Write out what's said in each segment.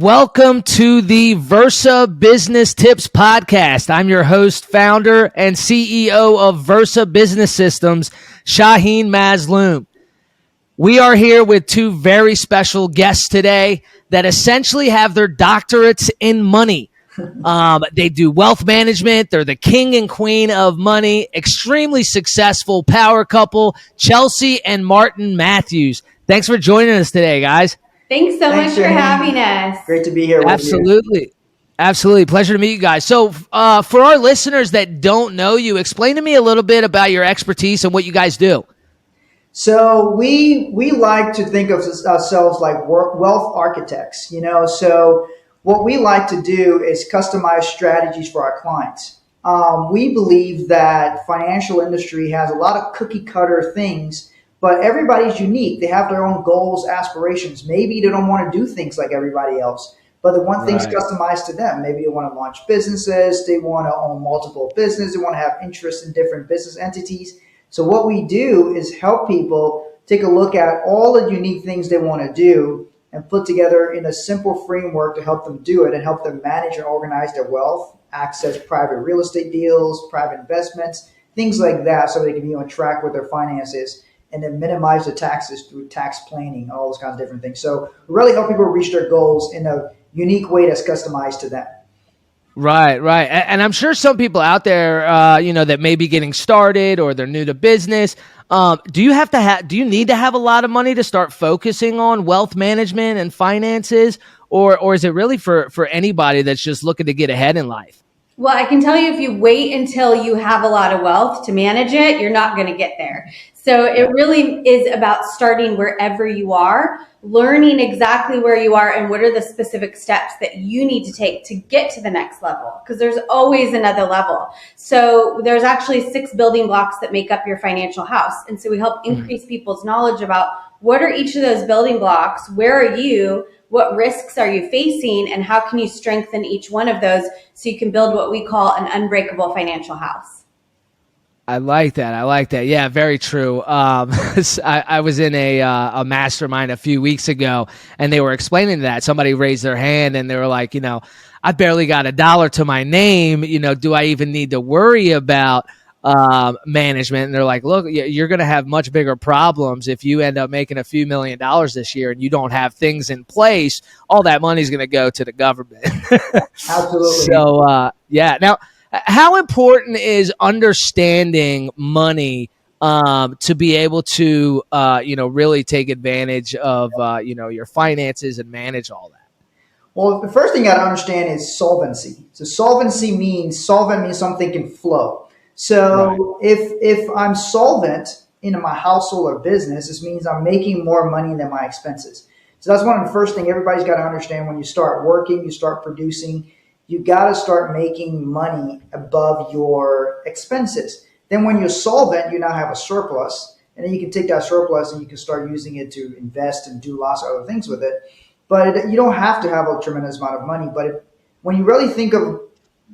Welcome to the Versa Business Tips Podcast. I'm your host, founder, and CEO of Versa Business Systems, Shaheen Mazloom. We are here with two very special guests today that essentially have their doctorates in money. They do wealth management. They're the king and queen of money. Extremely successful power couple, Chelsea and Martin Matthews. Thanks for joining us today, guys. Thanks so much for having us. Great to be here with you. Absolutely. Pleasure to meet you guys. So for our listeners that don't know you, explain to me a little bit about your expertise and what you guys do. So we like to think of ourselves like wealth architects, so what we like to do is customize strategies for our clients. We believe that financial industry has a lot of cookie cutter things, but everybody's unique. They have their own goals, aspirations. Maybe they don't want to do things like everybody else, but they want things customized to them. Maybe they want to launch businesses. They want to own multiple businesses. They want to have interest in different business entities. So what we do is help people take a look at all the unique things they want to do and put together in a simple framework to help them do it and help them manage and organize their wealth, access private real estate deals, private investments, things like that, so they can be on track with their finances and then minimize the taxes through tax planning, all those kinds of different things. So we really help people reach their goals in a unique way that's customized to them. Right. And I'm sure some people out there, that may be getting started or they're new to business. Do you need to have a lot of money to start focusing on wealth management and finances, or is it really for anybody that's just looking to get ahead in life? Well, I can tell you if you wait until you have a lot of wealth to manage it, you're not going to get there. So it really is about starting wherever you are, learning exactly where you are and what are the specific steps that you need to take to get to the next level, because there's always another level. So there's actually 6 building blocks that make up your financial house. And so we help increase people's knowledge about what are each of those building blocks, where are you, what risks are you facing, and how can you strengthen each one of those so you can build what we call an unbreakable financial house. I like that. Yeah, very true. I was in a mastermind a few weeks ago, and they were explaining that. Somebody raised their hand, and they were like, I barely got $1 to my name. Do I even need to worry about management? And they're like, look, you're going to have much bigger problems if you end up making a few $1 million this year and you don't have things in place. All that money's going to go to the government. Absolutely. So, Now, how important is understanding money to be able to, really take advantage of, your finances and manage all that? Well, the first thing you got to understand is solvency. So solvency means something can flow. So if I'm solvent in my household or business, this means I'm making more money than my expenses. So that's one of the first things everybody's got to understand. When you start working, you start producing, you got to start making money above your expenses. Then when you're solvent, you now have a surplus, and then you can take that surplus and you can start using it to invest and do lots of other things with it. But you don't have to have a tremendous amount of money. But when you really think of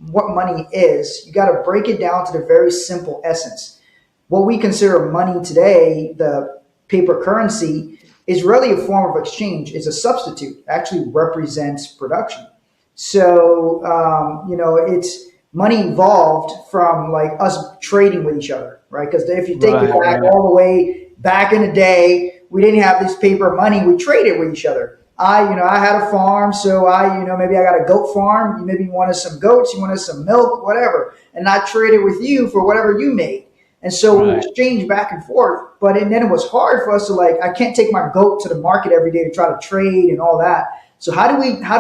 what money is, you got to break it down to the very simple essence. What we consider money today, the paper currency, is really a form of exchange. It's a substitute. It actually represents production. So, it's money evolved from like us trading with each other, right? Because if you take it back all the way back in the day, we didn't have this paper money. We traded with each other. I had a farm, so maybe I got a goat farm. You maybe wanted some goats, you wanted some milk, whatever. And I traded with you for whatever you made. And so we exchanged back and forth. And then it was hard for us to I can't take my goat to the market every day to try to trade and all that. So how do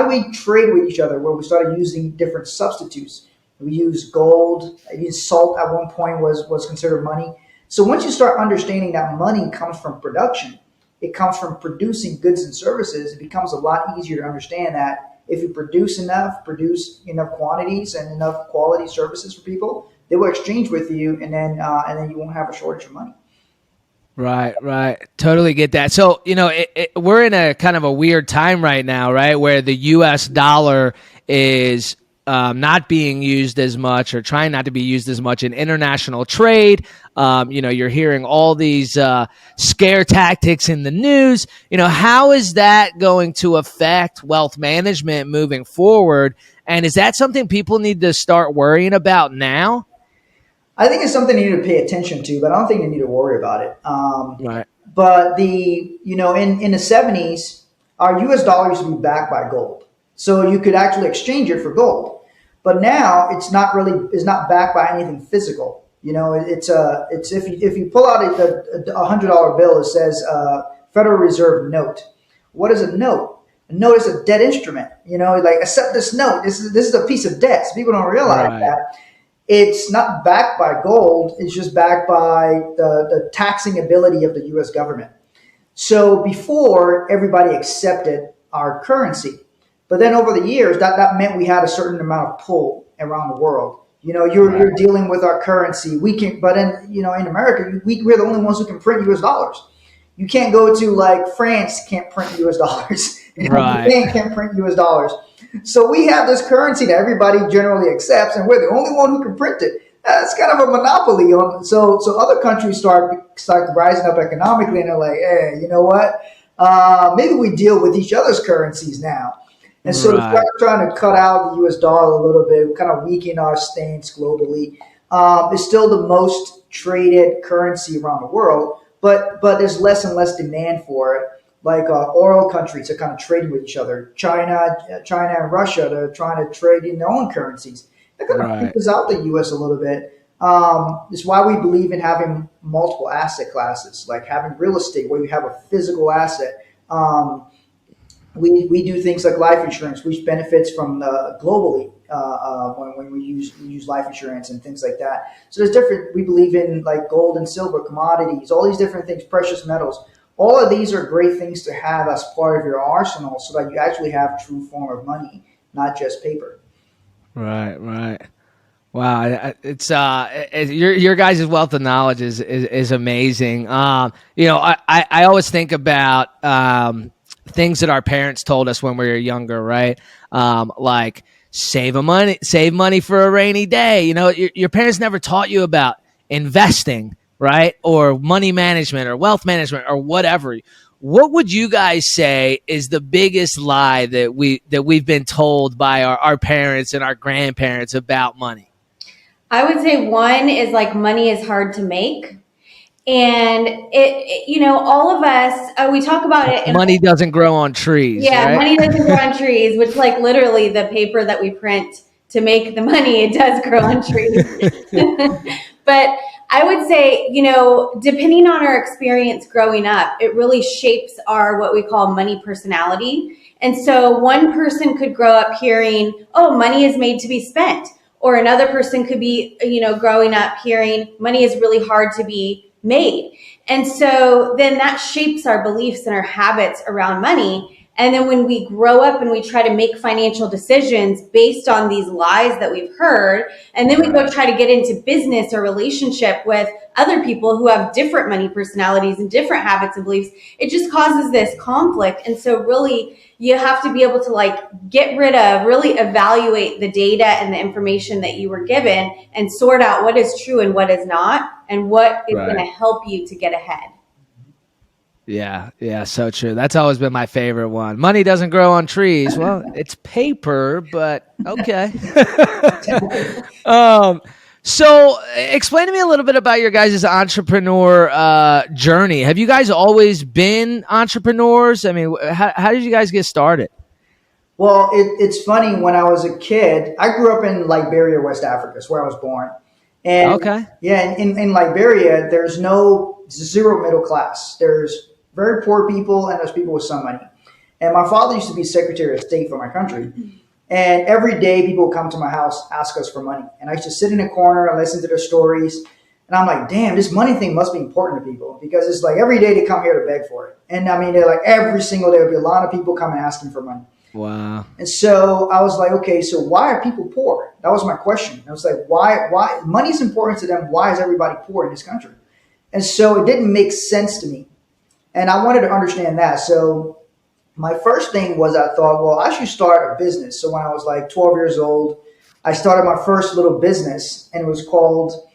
we trade with each other? Well, we started using different substitutes. We used gold. Even salt at one point was considered money. So once you start understanding that money comes from production, it comes from producing goods and services, it becomes a lot easier to understand that if you produce enough quantities and enough quality services for people, they will exchange with you, and then you won't have a shortage of money. Right. Totally get that. So, we're in a kind of a weird time right now, right? Where the US dollar is not being used as much or trying not to be used as much in international trade. You're hearing all these scare tactics in the news. How is that going to affect wealth management moving forward? And is that something people need to start worrying about now? I think it's something you need to pay attention to, but I don't think you need to worry about it. Right. But in the 70s, our US dollar used to be backed by gold. So you could actually exchange it for gold. But now it's not backed by anything physical. It's if you pull out a $100 bill, it says Federal Reserve note. What is a note? A note is a debt instrument. Like accept this note. This is a piece of debt. So people don't realize that. It's not backed by gold. It's just backed by the taxing ability of the U.S. government. So before, everybody accepted our currency. But then over the years, that meant we had a certain amount of pull around the world. You're dealing with our currency. But in America, we're the only ones who can print U.S. dollars. You can't go to like France, can't print U.S. dollars. Japan can't print U.S. dollars. So we have this currency that everybody generally accepts, and we're the only one who can print it. It's kind of a monopoly. So other countries start rising up economically, and they're like, hey, you know what? Maybe we deal with each other's currencies now. And so we're trying to cut out the U.S. dollar a little bit, kind of weaken our stance globally. It's still the most traded currency around the world, but there's less and less demand for it. Like oil countries are kind of trading with each other. China and Russia, they're trying to trade in their own currencies. That kind of pushes out the U.S. a little bit. It's why we believe in having multiple asset classes, like having real estate where you have a physical asset. We do things like life insurance, which benefits from globally when we use life insurance and things like that. So there's different. We believe in like gold and silver, commodities, all these different things, precious metals. All of these are great things to have as part of your arsenal so that you actually have true form of money, not just paper. Right. Wow, it's your guys' wealth of knowledge is amazing. I always think about things that our parents told us when we were younger, right? Like save money for a rainy day. Your parents never taught you about investing, right? Or money management or wealth management or whatever. What would you guys say is the biggest lie that we've been told by our parents and our grandparents about money? I would say one is like money is hard to make. And all of us, we talk about it. Money doesn't grow on trees. Yeah, right? Money doesn't grow on trees, which like literally the paper that we print to make the money, it does grow on trees. But I would say, depending on our experience growing up, it really shapes our what we call money personality. And so one person could grow up hearing, oh, money is made to be spent. Or another person could be, growing up hearing money is really hard to be made. And so then that shapes our beliefs and our habits around money. And then when we grow up and we try to make financial decisions based on these lies that we've heard, and then we go try to get into business or relationship with other people who have different money personalities and different habits and beliefs, it just causes this conflict. And so really, you have to be able to really evaluate the data and the information that you were given and sort out what is true and what is not, and what is going to help you to get ahead. Yeah, so true. That's always been my favorite one. Money doesn't grow on trees. Well, it's paper, but okay. So explain to me a little bit about your guys' entrepreneur journey. Have you guys always been entrepreneurs? I mean, how did you guys get started? Well, it's funny. When I was a kid, I grew up in Liberia, West Africa. That's where I was born. And in Liberia, there's zero middle class. There's very poor people and there's people with some money. And my father used to be Secretary of State for my country. And every day people would come to my house, ask us for money. And I used to sit in a corner and listen to their stories. And I'm like, damn, this money thing must be important to people, because it's like every day they come here to beg for it. And I mean, they're like every single day there'll be a lot of people coming asking for money. Wow. And so I was like, okay, so why are people poor? That was my question. I was like, why money is important to them. Why is everybody poor in this country? And so it didn't make sense to me. And I wanted to understand that. So my first thing was I thought, well, I should start a business. So when I was like 12 years old, I started my first little business, and it was called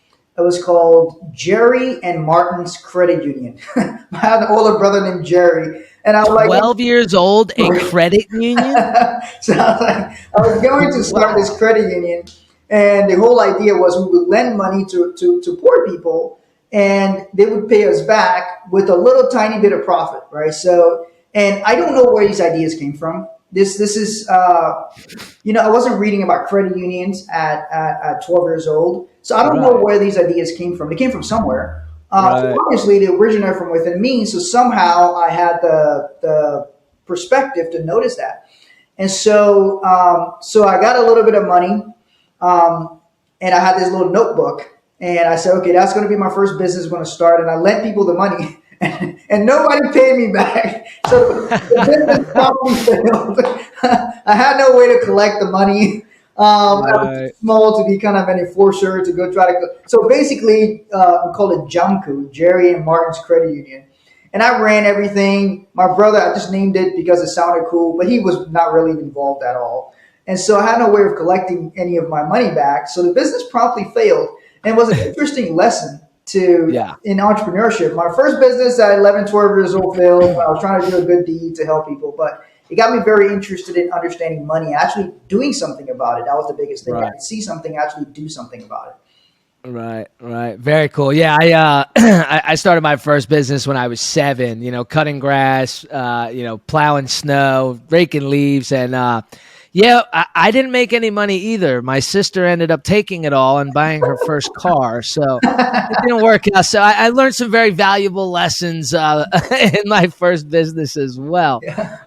Jerry and Martin's Credit Union. I had an older brother named Jerry, and I was like, 12 years old, a credit union? so I was going to start this credit union, and the whole idea was we would lend money to poor people, and they would pay us back with a little tiny bit of profit, right? So, and I don't know where these ideas came from. This is, I wasn't reading about credit unions at 12 years old, so I don't know where these ideas came from. They came from somewhere. So obviously, they originated from within me. So somehow I had the perspective to notice that, and so I got a little bit of money, and I had this little notebook, and I said, okay, that's going to be my first business I'm going to start, and I lent people the money. And nobody paid me back. So the business probably failed. I had no way to collect the money. I was too small to be kind of an enforcer to go try to. So basically, we called it JAMCU, Jerry and Martin's Credit Union. And I ran everything. My brother, I just named it because it sounded cool, but he was not really involved at all. And so I had no way of collecting any of my money back. So the business promptly failed. And it was an interesting lesson in entrepreneurship. My first business at 11, 12 years old failed. I was trying to do a good deed to help people, but it got me very interested in understanding money, actually doing something about it. That was the biggest thing. I could see something, actually do something about it. Right. Very cool. Yeah, I started my first business when I was 7, cutting grass, plowing snow, raking leaves, and I didn't make any money either. My sister ended up taking it all and buying her first car, so it didn't work out. So I learned some very valuable lessons in my first business as well. Yeah.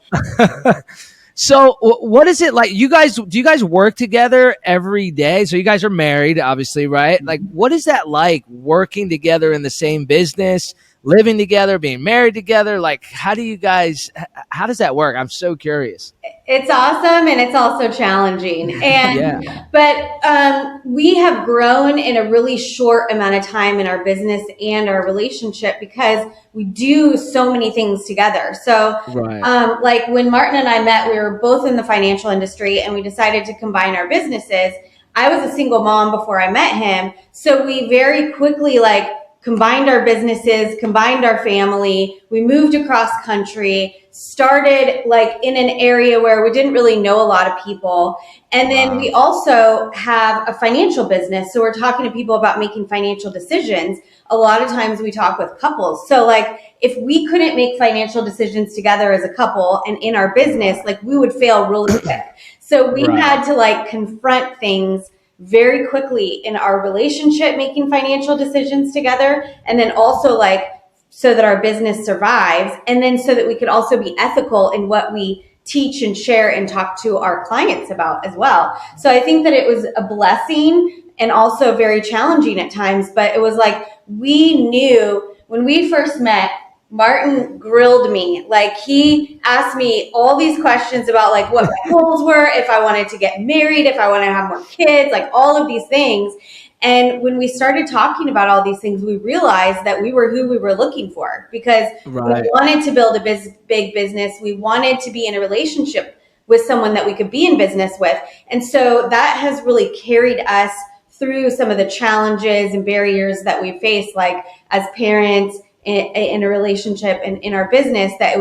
So what is it like? Do you guys work together every day? So you guys are married, obviously, right? Like, what is that like, working together in the same business, living together, being married together? Like, how does that work? I'm so curious. It's awesome, and it's also challenging. But we have grown in a really short amount of time in our business and our relationship because we do so many things together. So like when Martin and I met, we were both in the financial industry, and we decided to combine our businesses. I was a single mom before I met him. So we very quickly combined our businesses, combined our family. We moved across country, started in an area where we didn't really know a lot of people. And then we also have a financial business. So we're talking to people about making financial decisions. A lot of times we talk with couples. So if we couldn't make financial decisions together as a couple and in our business, we would fail really quick. So we had to confront things very quickly in our relationship, making financial decisions together, and then also so that our business survives, and then so that we could also be ethical in what we teach and share and talk to our clients about as well. So I think that it was a blessing and also very challenging at times, but it was we knew when we first met, Martin grilled me. He asked me all these questions about what my goals were, if I wanted to get married, if I wanted to have more kids, all of these things. And when we started talking about all these things, we realized that we were who we were looking for, because we wanted to build a big business. We wanted to be in a relationship with someone that we could be in business with. And so that has really carried us through some of the challenges and barriers that we face, as parents, in a relationship and in our business, that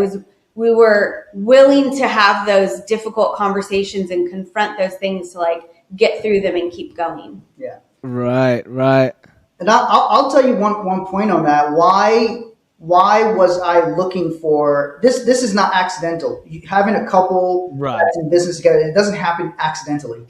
we were willing to have those difficult conversations and confront those things to get through them and keep going. Yeah. Right. And I'll tell you one point on that. Why was I looking for this? This is not accidental. Having a couple that's in business together, it doesn't happen accidentally.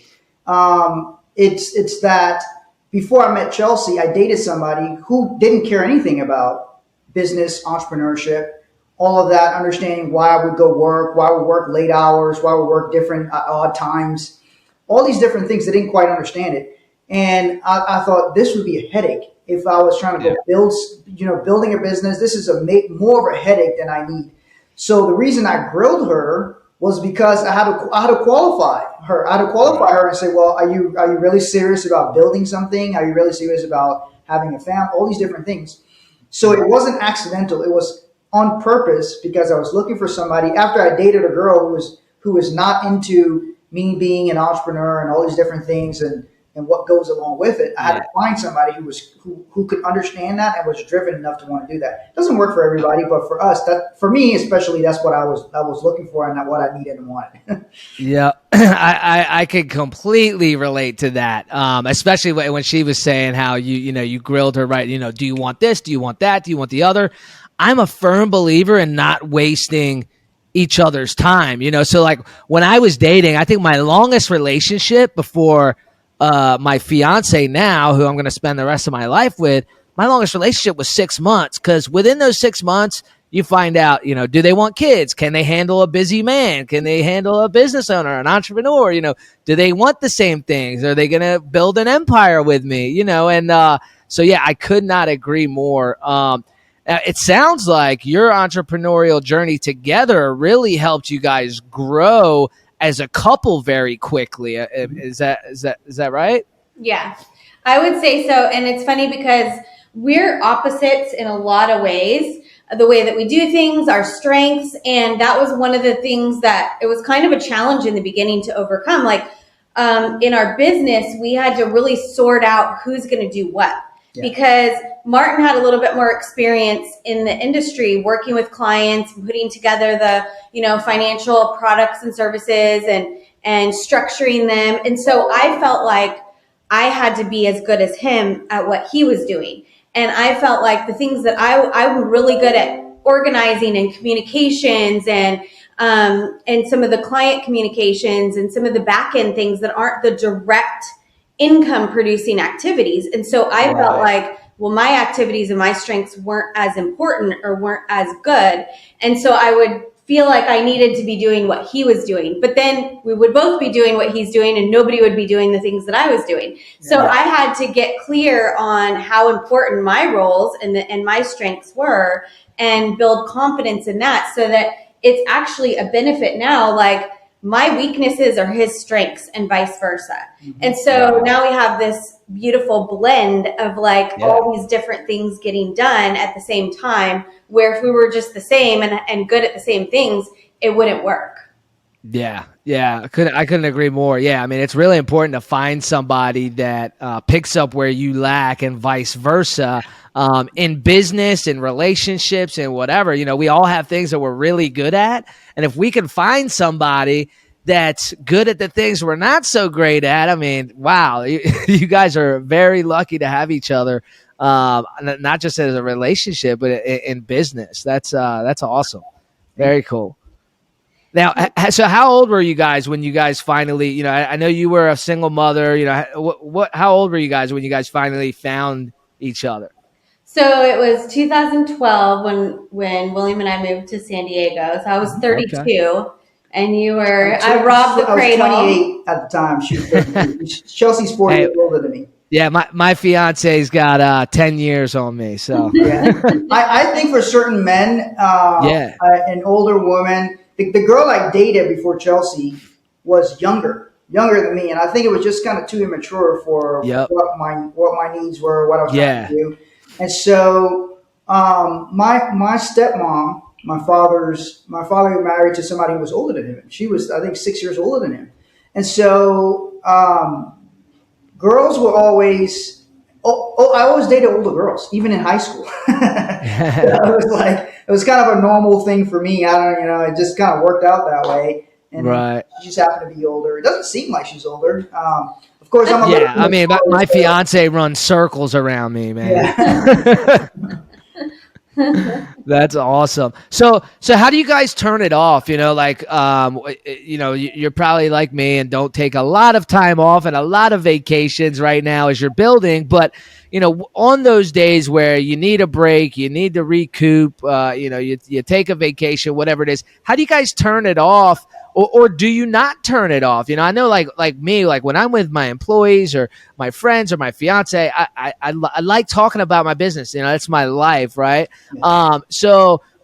It's that before I met Chelsea, I dated somebody who didn't care anything about business, entrepreneurship, all of that, understanding why I would go work, why I would work late hours, why I would work different odd times, all these different things. They didn't quite understand it. And I thought this would be a headache if I was trying to go building a business. This is more of a headache than I need. So the reason I grilled her was because I had to qualify her. I had to qualify her and say, well, are you really serious about building something? Are you really serious about having a family? All these different things. So it wasn't accidental. It was on purpose, because I was looking for somebody after I dated a girl who was not into me being an entrepreneur and all these different things and what goes along with it, I had to find somebody who could understand that and was driven enough to want to do that. It doesn't work for everybody, but for us, for me especially, that's what I was looking for and what I needed and wanted. Yeah, I could completely relate to that. Especially when she was saying how you grilled her, right? Do you want this? Do you want that? Do you want the other? I'm a firm believer in not wasting each other's time. So like when I was dating, I think my longest relationship before my fiance now, who I'm going to spend the rest of my life with, my longest relationship was 6 months, because within those 6 months, you find out, do they want kids? Can they handle a busy man? Can they handle a business owner, an entrepreneur? Do they want the same things? Are they going to build an empire with me? So yeah, I could not agree more. It sounds like your entrepreneurial journey together really helped you guys grow as a couple very quickly. Is that right? Yeah, I would say so. And it's funny because we're opposites in a lot of ways. The way that we do things, our strengths. And that was one of the things that it was kind of a challenge in the beginning to overcome. Like in our business, we had to really sort out who's going to do what. Yeah. Because Martin had a little bit more experience in the industry, working with clients, putting together the, financial products and services and structuring them. And so I felt like I had to be as good as him at what he was doing. And I felt like the things that I'm really good at organizing and communications and some of the client communications and some of the back end things that aren't the direct income producing activities. And so I felt like, well, my activities and my strengths weren't as important or weren't as good. And so I would feel like I needed to be doing what he was doing, but then we would both be doing what he's doing and nobody would be doing the things that I was doing. So I had to get clear on how important my roles and my strengths were and build confidence in that so that it's actually a benefit now. Like my weaknesses are his strengths and vice versa. Mm-hmm. And so now we have this beautiful blend of all these different things getting done at the same time, where if we were just the same and good at the same things, it wouldn't work. Yeah. I couldn't agree more. Yeah. I mean, it's really important to find somebody that picks up where you lack and vice versa. In business and relationships and whatever, we all have things that we're really good at. And if we can find somebody that's good at the things we're not so great at, I mean, wow, you guys are very lucky to have each other, not just as a relationship, but in business. That's awesome. Very cool. Now, so how old were you guys when you guys finally, I know you were a single mother, how old were you guys when you guys finally found each other? So it was 2012 when William and I moved to San Diego. So I was 32 and you were, I robbed the cradle. I was 28 at the time. She was 32. Chelsea's 4 years older than me. Yeah, my fiance's got 10 years on me. So yeah. I think for certain men, an older woman, the girl I dated before Chelsea was younger than me. And I think it was just kind of too immature for what my needs were, what I was trying to do. And so my stepmom, my father married to somebody who was older than him. She was, I think, 6 years older than him. And so girls were always, I always dated older girls, even in high school. It was kind of a normal thing for me. It just kind of worked out that way. And she just happened to be older. It doesn't seem like she's older. Of course, I'm a little I mean, my fiance runs circles around me, man. Yeah. That's awesome. So how do you guys turn it off? You're probably like me and don't take a lot of time off and a lot of vacations right now as you're building. But, on those days where you need a break, you need to recoup, you take a vacation, whatever it is, how do you guys turn it off? Or do you not turn it off? I know like me, like when I'm with my employees or my friends or my fiance, I like talking about my business. That's my life, right? Yeah.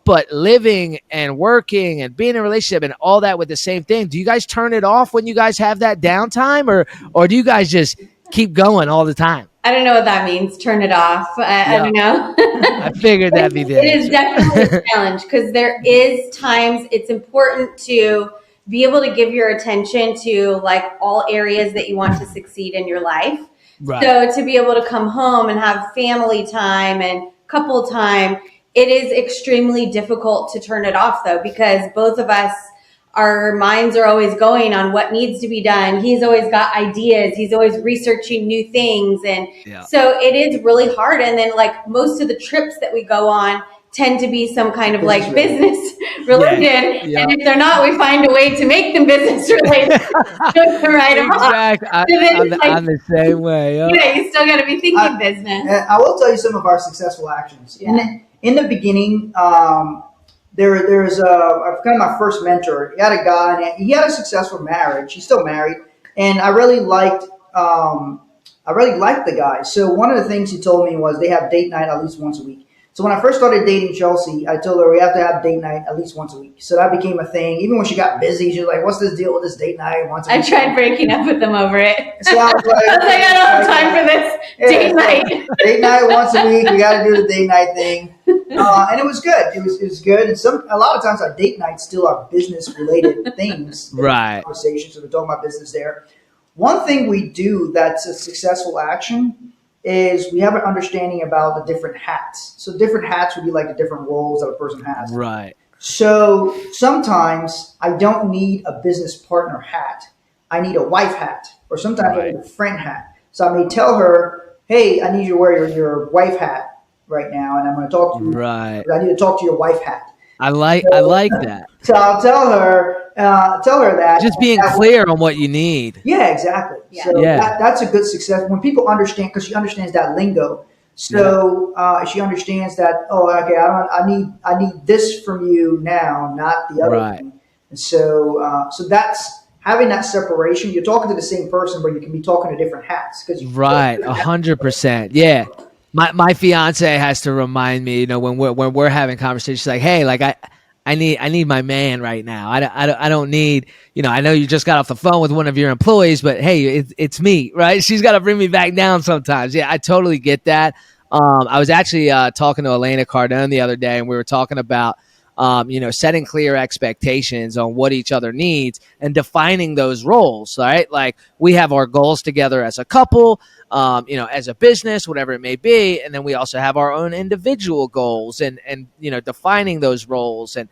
But living and working and being in a relationship and all that with the same thing, do you guys turn it off when you guys have that downtime or do you guys just keep going all the time? I don't know what that means. Turn it off. I don't know. I figured that'd be the answer. It is definitely a challenge because there is times it's important to be able to give your attention to like all areas that you want to succeed in your life. Right. So to be able to come home and have family time and couple time, it is extremely difficult to turn it off though, because both of us, our minds are always going on what needs to be done. He's always got ideas. He's always researching new things. And so it is really hard. And then like most of the trips that we go on tend to be some kind of like business related. Yeah. And if they're not, we find a way to make them business related. To write them Exactly. I'm the same way. Yeah, you still got to be thinking business. I will tell you some of our successful actions. Yeah. In the beginning, there's kind of my first mentor. He had a guy, and he had a successful marriage. He's still married, and I really liked the guy. So one of the things he told me was they have date night at least once a week. So when I first started dating Chelsea, I told her we have to have date night at least once a week. So that became a thing. Even when she got busy, she was like, "What's this deal with this date night once a week?" I tried breaking up with them over it. So I was like, I don't have time for this date night. Date night once a week. We got to do the date night thing, and it was good. It was good. And a lot of times our date nights still are business related things, right? Conversations. So we're talking about business there. One thing we do that's a successful action is we have an understanding about the different hats. So different hats would be like the different roles that a person has. Right. So sometimes I don't need a business partner hat. I need a wife hat, or sometimes I need a friend hat. So I may tell her, "Hey, I need you to wear your wife hat right now, and I'm going to talk to you. Right. I need to talk to your wife hat." I like that. So I'll tell her that. Just being clear on what you need. Yeah, exactly. Yeah. So that's a good success when people understand, because she understands that lingo. So she understands that. Oh, okay. I need this from you now, not the other thing. And so that's having that separation. You're talking to the same person, but you can be talking to different hats. 100%. Yeah. My fiance has to remind me, when we're having conversations, she's like, "Hey, like I need my man right now. I don't need, I know you just got off the phone with one of your employees, but hey, it's me, right?" She's got to bring me back down sometimes. Yeah, I totally get that. I was actually talking to Elena Cardone the other day, and we were talking about, setting clear expectations on what each other needs and defining those roles, right? Like we have our goals together as a couple, as a business, whatever it may be. And then we also have our own individual goals and defining those roles and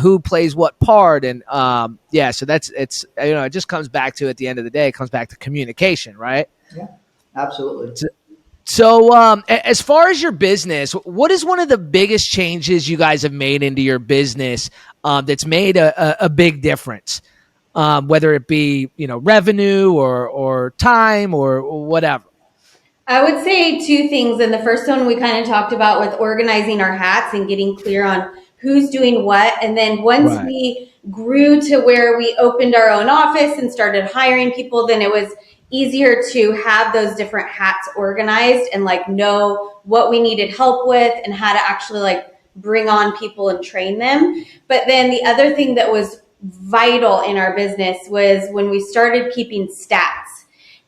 who plays what part. And, so it just comes back to, at the end of the day, it comes back to communication, right? Yeah, absolutely. So as far as your business, what is one of the biggest changes you guys have made into your business that's made a big difference, whether it be, revenue or time or whatever? I would say two things. And the first one we kind of talked about with organizing our hats and getting clear on who's doing what. And then once we grew to where we opened our own office and started hiring people, then it was easier to have those different hats organized and like know what we needed help with and how to actually like bring on people and train them. But then the other thing that was vital in our business was when we started keeping stats.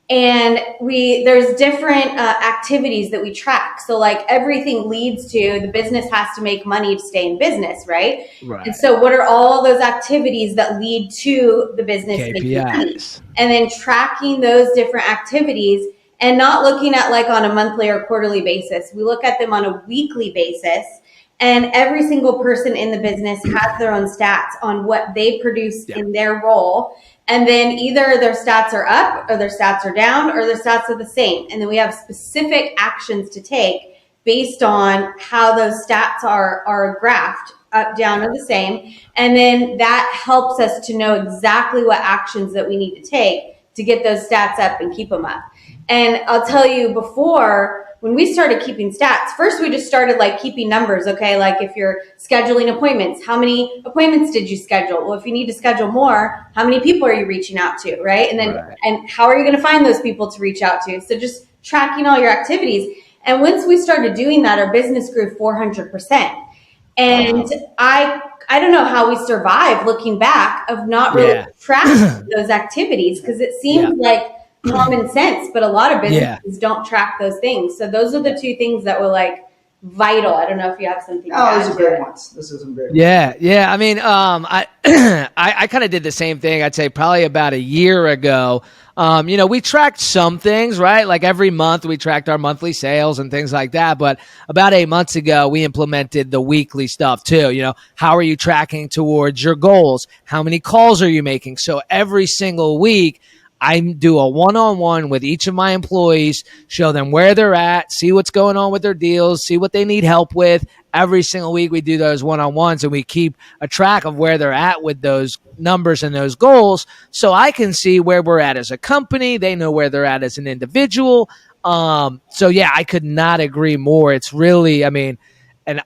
And there's different activities that we track. So like everything leads to the business has to make money to stay in business, right? And so what are all those activities that lead to the business making money? And then tracking those different activities and not looking at like on a monthly or quarterly basis. We look at them on a weekly basis. And every single person in the business has their own stats on what they produce in their role. And then either their stats are up or their stats are down or their stats are the same. And then we have specific actions to take based on how those stats are graphed up, down, or the same. And then that helps us to know exactly what actions that we need to take to get those stats up and keep them up. And I'll tell you, before, when we started keeping stats, first we just started like keeping numbers, okay? Like if you're scheduling appointments, how many appointments did you schedule? Well, if you need to schedule more, how many people are you reaching out to, right? And then, and how are you going to find those people to reach out to? So just tracking all your activities. And once we started doing that, our business grew 400%. And I don't know how we survived looking back of not really tracking those activities, because it seems like common sense, but a lot of businesses don't track those things. So those are the two things that were like vital. I don't know if you have something to Oh, add these are to great it. ones. This is some great ones. Yeah. I mean, I I kind of did the same thing. I'd say probably about a year ago. We tracked some things, right? Like every month we tracked our monthly sales and things like that. But about 8 months ago, we implemented the weekly stuff too. How are you tracking towards your goals? How many calls are you making? So every single week, I do a one-on-one with each of my employees, show them where they're at, see what's going on with their deals, see what they need help with. Every single week we do those one-on-ones and we keep a track of where they're at with those numbers and those goals so I can see where we're at as a company. They know where they're at as an individual. So yeah, I could not agree more. It's really, and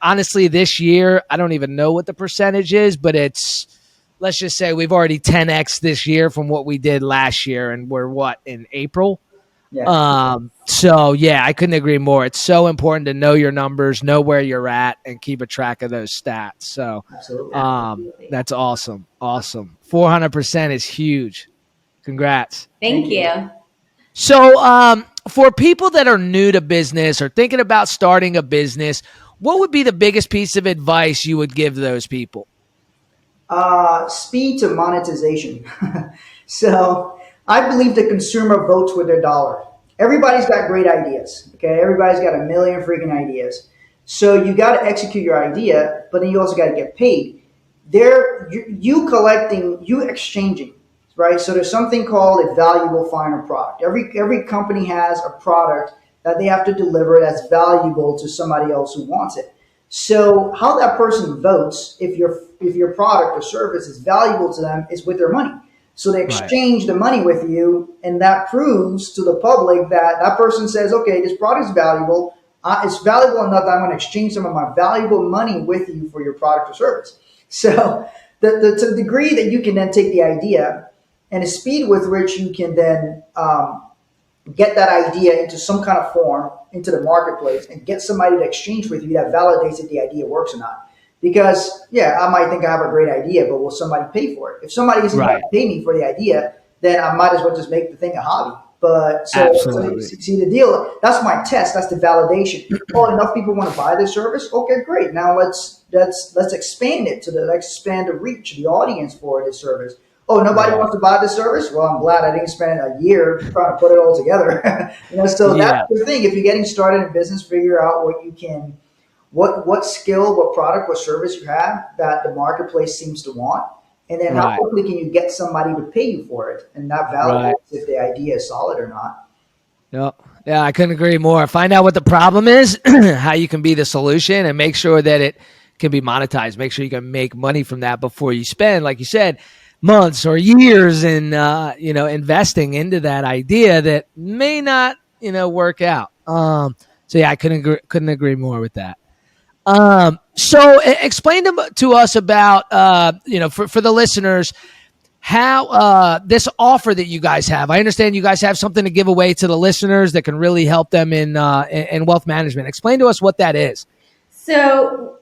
honestly, this year, I don't even know what the percentage is, but let's just say we've already 10x this year from what we did last year, and we're in April. Yeah. So yeah, I couldn't agree more. It's so important to know your numbers, know where you're at, and keep a track of those stats. So, Absolutely. that's awesome. 400% is huge. Congrats. Thank you. So, for people that are new to business or thinking about starting a business, what would be the biggest piece of advice you would give those people? Speed to monetization. So I believe the consumer votes with their dollar. Everybody's got great ideas. Okay, everybody's got a million freaking ideas. So you got to execute your idea, but then you also got to get paid. You collecting, you exchanging, right? So there's something called a valuable final product. Every company has a product that they have to deliver that's valuable to somebody else who wants it. So how that person votes, if your product or service is valuable to them, is with their money. So they exchange the money with you, and that proves to the public that person says, okay, this product is valuable. It's valuable enough that I'm going to exchange some of my valuable money with you for your product or service. So to the degree that you can then take the idea and the speed with which you can then get that idea into some kind of form into the marketplace and get somebody to exchange with you that validates that the idea works or not. Because, yeah, I might think I have a great idea, but will somebody pay for it? If somebody isn't going to pay me for the idea, then I might as well just make the thing a hobby. But so see the deal, that's my test. That's the validation. Oh, enough people want to buy this service? Okay, great. Now let's expand it let's expand the reach, the audience for this service. Oh, nobody wants to buy this service? Well, I'm glad I didn't spend a year trying to put it all together. So that's the thing. If you're getting started in business, figure out what skill, what product, what service you have that the marketplace seems to want. And then how quickly can you get somebody to pay you for it? And that validates if the idea is solid or not. Yeah, I couldn't agree more. Find out what the problem is, how you can be the solution, and make sure that it can be monetized. Make sure you can make money from that before you spend, like you said, months or years in investing into that idea that may not work out. So yeah, I couldn't agree more with that. So explain to us about for the listeners how this offer that you guys have. I understand you guys have something to give away to the listeners that can really help them in wealth management. Explain to us what that is. So,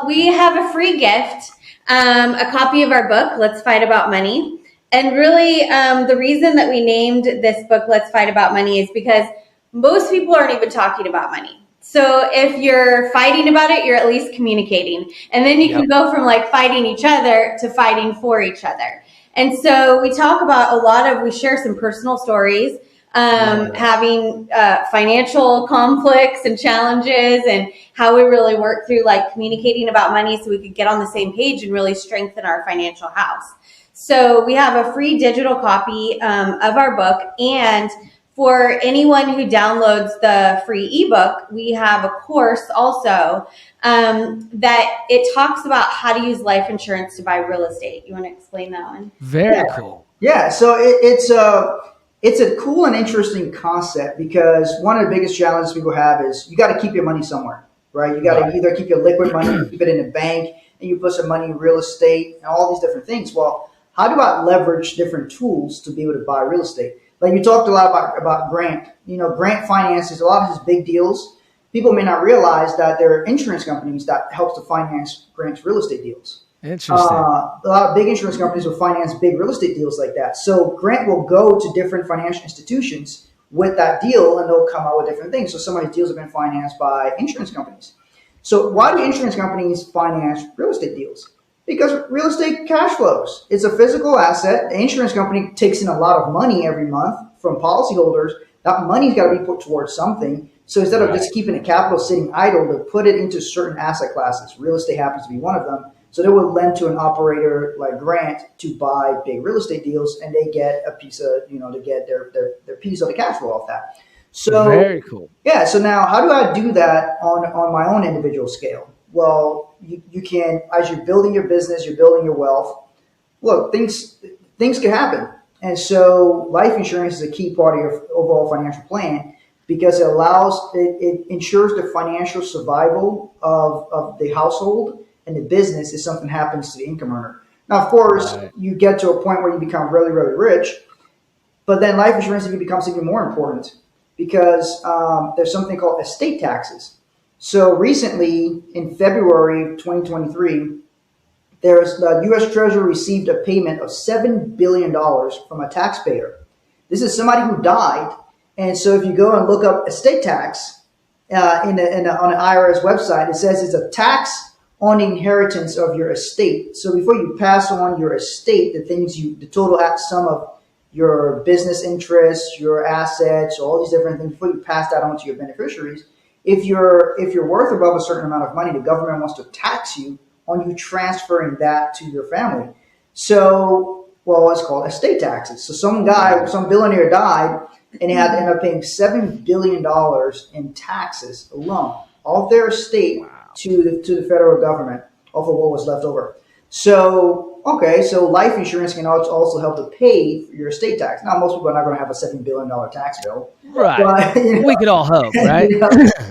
we have a free gift, a copy of our book, Let's Fight About Money. And really, the reason that we named this book, Let's Fight About Money, is because most people aren't even talking about money. So if you're fighting about it, you're at least communicating. And then you can go from like fighting each other to fighting for each other. And so we talk about we share some personal stories, having financial conflicts and challenges, and how we really work through like communicating about money so we could get on the same page and really strengthen our financial house. So we have a free digital copy of our book, and for anyone who downloads the free ebook, we have a course also that it talks about how to use life insurance to buy real estate. You want to explain that one? Very cool. Yeah, so it's a cool and interesting concept, because one of the biggest challenges people have is you got to keep your money somewhere, right? You got to either keep your liquid money, keep it in the bank, and you put some money in real estate and all these different things. Well, how do I leverage different tools to be able to buy real estate? Like you talked a lot about grant. Grant finances, a lot of these big deals. People may not realize that there are insurance companies that helps to finance grants real estate deals. Interesting. A lot of big insurance companies will finance big real estate deals like that. So grant will go to different financial institutions with that deal, and they'll come out with different things. So some of these deals have been financed by insurance companies. So why do insurance companies finance real estate deals? Because real estate cash flows. It's a physical asset. The insurance company takes in a lot of money every month from policyholders. That money's got to be put towards something. So instead of just keeping the capital sitting idle, to put it into certain asset classes. Real estate happens to be one of them. So they will lend to an operator like Grant to buy big real estate deals, and they get a piece of, to get their piece of the cash flow off that. So very cool. Yeah. So now, how do I do that on my own individual scale? Well, you can, as you're building your business, you're building your wealth. Look, things can happen, and so life insurance is a key part of your overall financial plan because it ensures the financial survival of the household and the business if something happens to the income earner. Now, of course, you get to a point where you become really, really rich, but then life insurance becomes even more important because there's something called estate taxes. So recently, in February of 2023, the U.S. Treasury received a payment of $7 billion from a taxpayer. This is somebody who died. And so if you go and look up estate tax on an IRS website, it says it's a tax on the inheritance of your estate. So before you pass on your estate, the total sum of your business interests, your assets, all these different things, before you pass that on to your beneficiaries, if you're worth above a certain amount of money, the government wants to tax you on you transferring that to your family. So, it's called estate taxes. So some billionaire died, and they had to end up paying $7 billion in taxes alone off their estate to the federal government off of what was left over. So life insurance can also help to pay for your estate tax. Now, most people are not going to have a $7 billion tax bill. Right. But, we could all hope, right?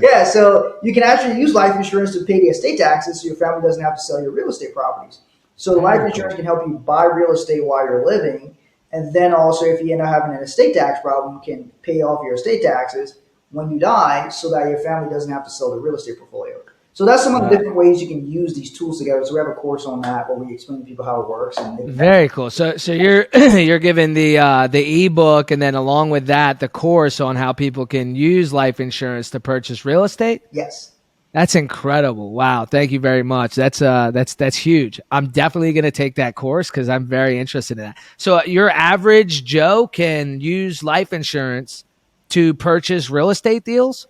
Yeah, so you can actually use life insurance to pay the estate taxes so your family doesn't have to sell your real estate properties. So life insurance can help you buy real estate while you're living. And then also, if you end up having an estate tax problem, can pay off your estate taxes when you die so that your family doesn't have to sell the real estate portfolio. So that's some of the different ways you can use these tools together. So we have a course on that where we explain to people how it works. Very cool. So you're you're giving the ebook, and then along with that, the course on how people can use life insurance to purchase real estate. Yes. That's incredible. Wow. Thank you very much. That's huge. I'm definitely going to take that course because I'm very interested in that. So your average Joe can use life insurance to purchase real estate deals?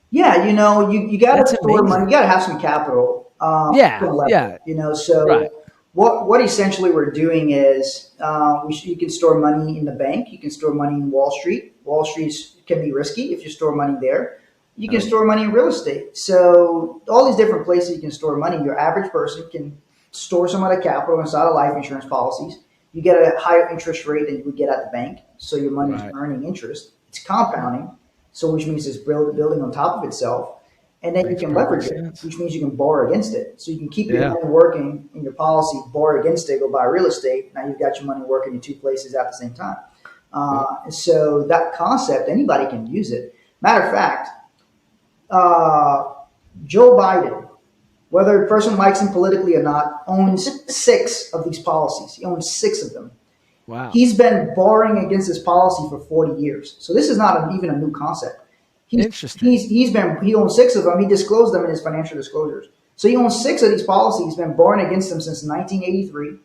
Yeah, you got to store money. You got to have some capital. What essentially we're doing is you can store money in the bank. You can store money in Wall Street. Wall Street can be risky if you store money there. You can store money in real estate. So all these different places you can store money. Your average person can store some of the capital inside of life insurance policies. You get a higher interest rate than you would get at the bank. So your money is earning interest. It's compounding. So which means it's building on top of itself. And then you can leverage it, which means you can borrow against it. So you can keep your money working in your policy, borrow against it, go buy real estate. Now you've got your money working in two places at the same time. So that concept, anybody can use it. Matter of fact, Joe Biden, whether a person likes him politically or not, owns 6 of these policies. He owns 6 of them. Wow. He's been borrowing against this policy for 40 years. So this is not even a new concept. Interesting. He owns 6 of them. He disclosed them in his financial disclosures. So he owns 6 of these policies. He's been borrowing against them since 1983.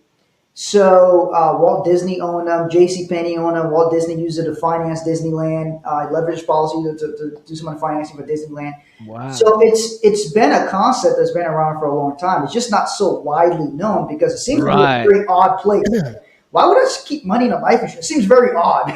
So Walt Disney owned them. J.C. Penney owned them. Walt Disney used it to finance Disneyland. Leveraged policy to do some financing for Disneyland. Wow. So it's been a concept that's been around for a long time. It's just not so widely known because it seems to be a very odd place. Why would I keep money in a life insurance? It seems very odd.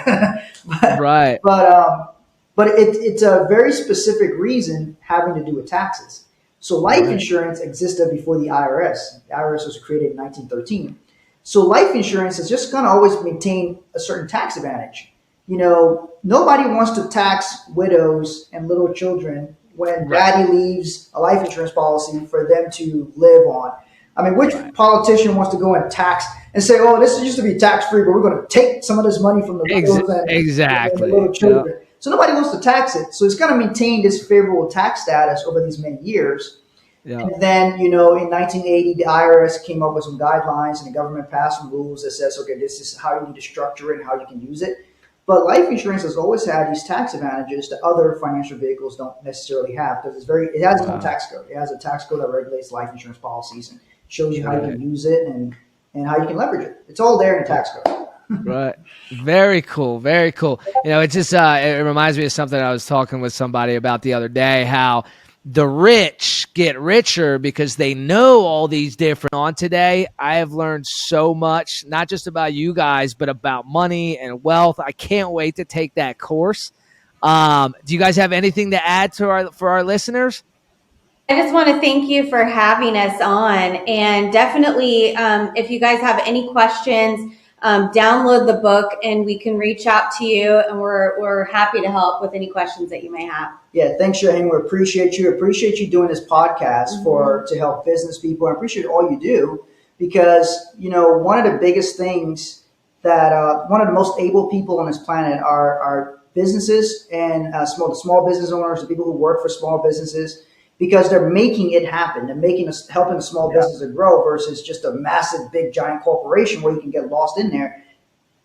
But it's a very specific reason having to do with taxes. So life insurance existed before the IRS. The IRS was created in 1913. So life insurance is just going to always maintain a certain tax advantage. Nobody wants to tax widows and little children when daddy leaves a life insurance policy for them to live on. I mean, which politician wants to go and tax and say, "Oh, this used to be tax-free, but we're going to take some of this money from the widows and the little children." Yep. So nobody wants to tax it. So it's going to maintain this favorable tax status over these many years. Yep. And then, in 1980, the IRS came up with some guidelines and the government passed some rules that says, okay, this is how you need to structure it and how you can use it. But life insurance has always had these tax advantages that other financial vehicles don't necessarily have because it has its own tax code. It has a tax code that regulates life insurance policies and shows you how you can use it and how you can leverage it. It's all there in the tax code. Right. Very cool. Very cool. It just it reminds me of something I was talking with somebody about the other day, how the rich get richer because they know all these different on today. I have learned so much, not just about you guys, but about money and wealth. I can't wait to take that course. Do you guys have anything to add to for our listeners? I just want to thank you for having us on, and definitely, if you guys have any questions, download the book and we can reach out to you, and we're happy to help with any questions that you may have. Yeah, thanks, Shaheen. We appreciate you. Appreciate you doing this podcast to help business people. I appreciate all you do because, one of the biggest things that one of the most able people on this planet are businesses and small business owners, the people who work for small businesses, because they're making it happen. They're helping a small business to grow versus just a massive, big, giant corporation where you can get lost in there.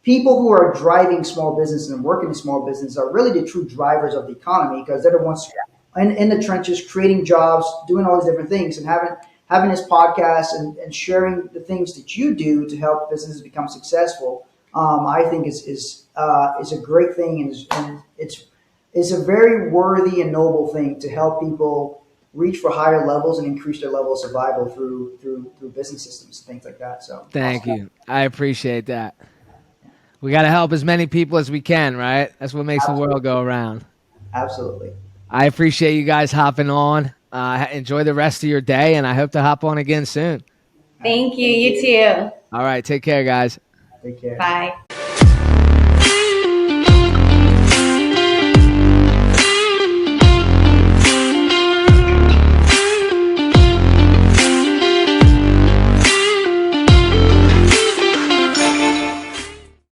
People who are driving small businesses and working in small business are really the true drivers of the economy because they're the ones in the trenches, creating jobs, doing all these different things, and having this podcast and sharing the things that you do to help businesses become successful. I think is a great thing, and it's a very worthy and noble thing to help people reach for higher levels and increase their level of survival through business systems and things like that. So thank you. I appreciate that. We got to help as many people as we can, right? That's what makes the world go around. Absolutely. I appreciate you guys hopping on. Enjoy the rest of your day, and I hope to hop on again soon. Thank you. You too. All right. Take care, guys. Take care. Bye.